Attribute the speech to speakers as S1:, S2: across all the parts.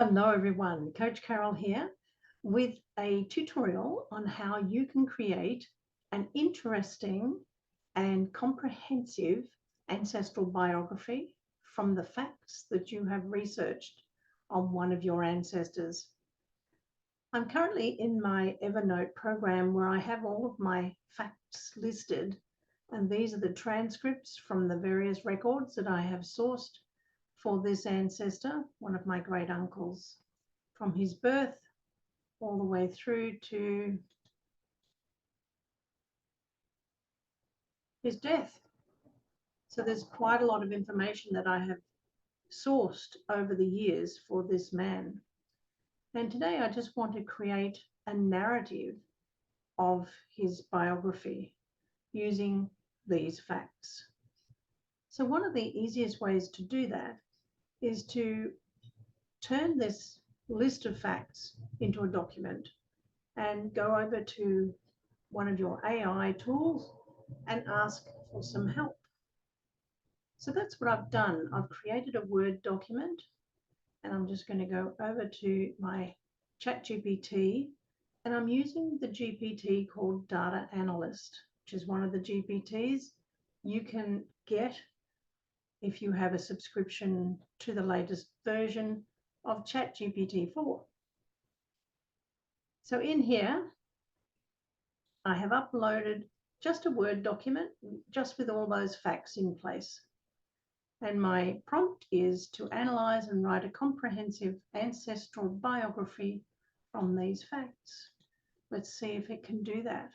S1: Hello everyone, Coach Carol here with a tutorial on how you can create an interesting and comprehensive ancestral biography from the facts that you have researched on one of your ancestors. I'm currently in my Evernote program where I have all of my facts listed, and these are the transcripts from the various records that I have sourced for this ancestor, one of my great uncles, from his birth all the way through to his death. So there's quite a lot of information that I have sourced over the years for this man. And today I just want to create a narrative of his biography using these facts. So one of the easiest ways to do that is to turn this list of facts into a document and go over to one of your AI tools and ask for some help. So that's what I've done. I've created a Word document, and I'm just going to go over to my ChatGPT, and I'm using the GPT called Data Analyst, which is one of the GPTs you can get if you have a subscription to the latest version of ChatGPT 4. So in here, I have uploaded just a Word document, just with all those facts in place. And my prompt is to analyze and write a comprehensive ancestral biography from these facts. Let's see if it can do that.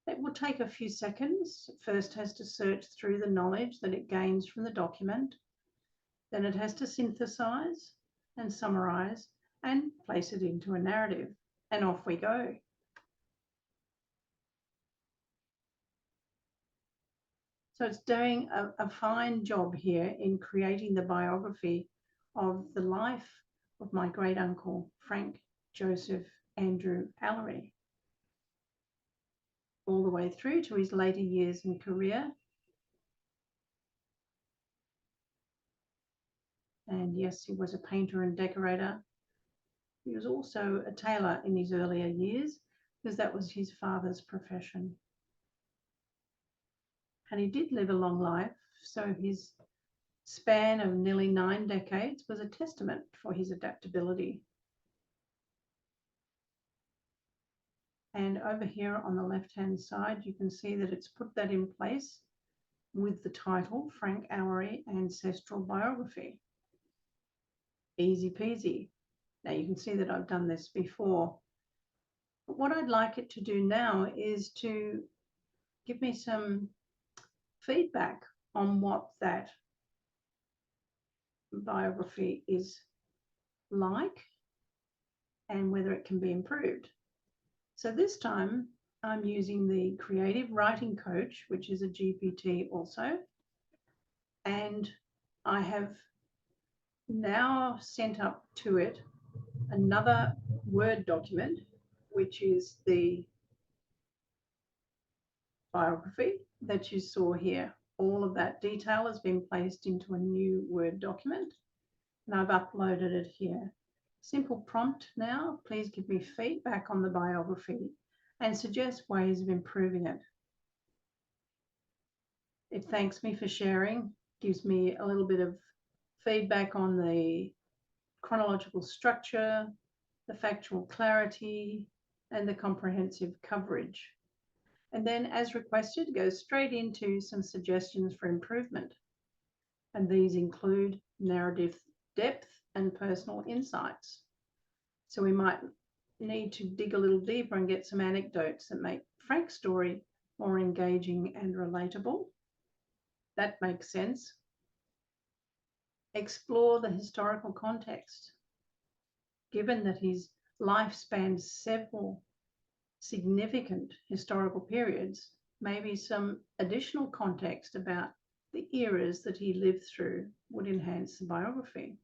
S1: It will take a few seconds. It first has to search through the knowledge that it gains from the document. Then it has to synthesize and summarize and place it into a narrative. And off we go. So it's doing a fine job here in creating the biography of the life of my great uncle, Frank Joseph Andrew Allery, all the way through to his later years and career. And yes, he was a painter and decorator. He was also a tailor in his earlier years because that was his father's profession. And he did live a long life, so his span of nearly 9 decades was a testament for his adaptability. And over here on the left-hand side, you can see that it's put that in place with the title, Frank Allery Ancestral Biography. Easy peasy. Now you can see that I've done this before. But what I'd like it to do now is to give me some feedback on what that biography is like and whether it can be improved. So this time I'm using the Creative Writing Coach, which is a GPT also, and I have now sent up to it another Word document, which is the biography that you saw here. All of that detail has been placed into a new Word document, and I've uploaded it here. Simple prompt now, please give me feedback on the biography and suggest ways of improving it. It thanks me for sharing, gives me a little bit of feedback on the chronological structure, the factual clarity, and the comprehensive coverage. And then, as requested, goes straight into some suggestions for improvement. And these include narrative depth and personal insights. So we might need to dig a little deeper and get some anecdotes that make Frank's story more engaging and relatable. That makes sense. Explore the historical context. Given that his life spans several significant historical periods, maybe some additional context about the eras that he lived through would enhance the biography.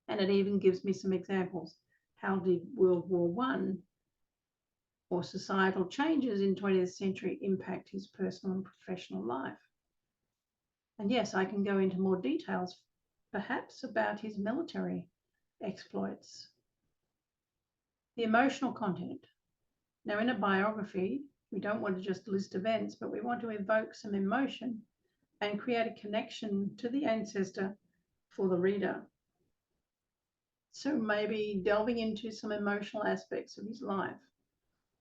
S1: And it even gives me some examples. How did World War I or societal changes in 20th century impact his personal and professional life? And yes, I can go into more details, perhaps about his military exploits. The emotional content. Now, in a biography, we don't want to just list events, but we want to evoke some emotion and create a connection to the ancestor for the reader. So maybe delving into some emotional aspects of his life,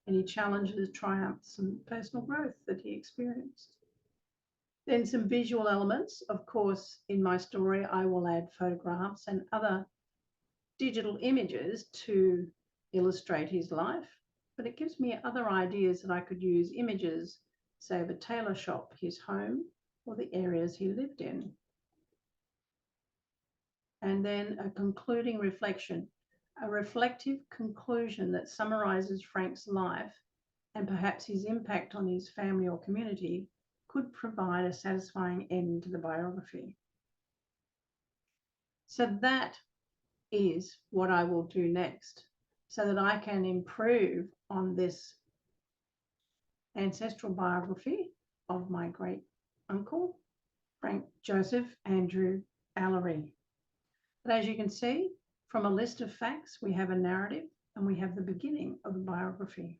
S1: any challenges, triumphs, and personal growth that he experienced. Then some visual elements. Of course, in my story, I will add photographs and other digital images to illustrate his life, but it gives me other ideas that I could use images, say of a tailor shop, his home, or the areas he lived in. And then a concluding reflection, a reflective conclusion that summarizes Frank's life and perhaps his impact on his family or community could provide a satisfying end to the biography. So that is what I will do next, so that I can improve on this ancestral biography of my great uncle, Frank Joseph Andrew Allery. But as you can see, from a list of facts, we have a narrative and we have the beginning of a biography.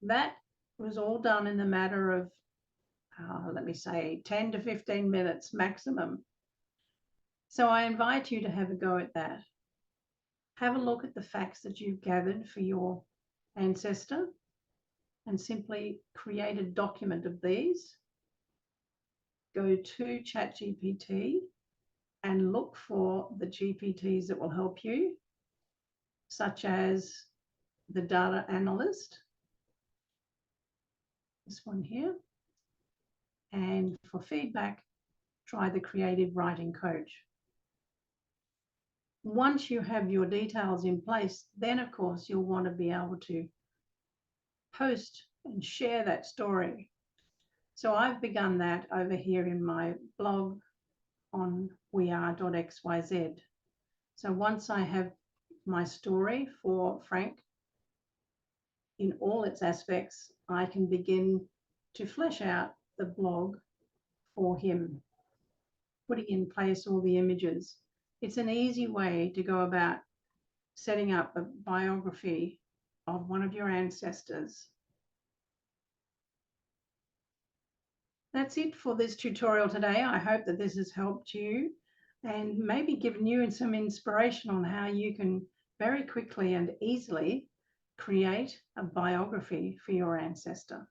S1: That was all done in the matter of, let me say, 10 to 15 minutes maximum. So I invite you to have a go at that. Have a look at the facts that you've gathered for your ancestor and simply create a document of these. Go to ChatGPT and look for the GPTs that will help you, such as the data analyst, this one here. And for feedback, try the creative writing coach. Once you have your details in place, then of course you'll want to be able to post and share that story. So I've begun that over here in my blog on weare.xyz. So once I have my story for Frank in all its aspects, I can begin to flesh out the blog for him, putting in place all the images. It's an easy way to go about setting up a biography of one of your ancestors. That's it for this tutorial today. I hope that this has helped you and maybe given you some inspiration on how you can very quickly and easily create a biography for your ancestor.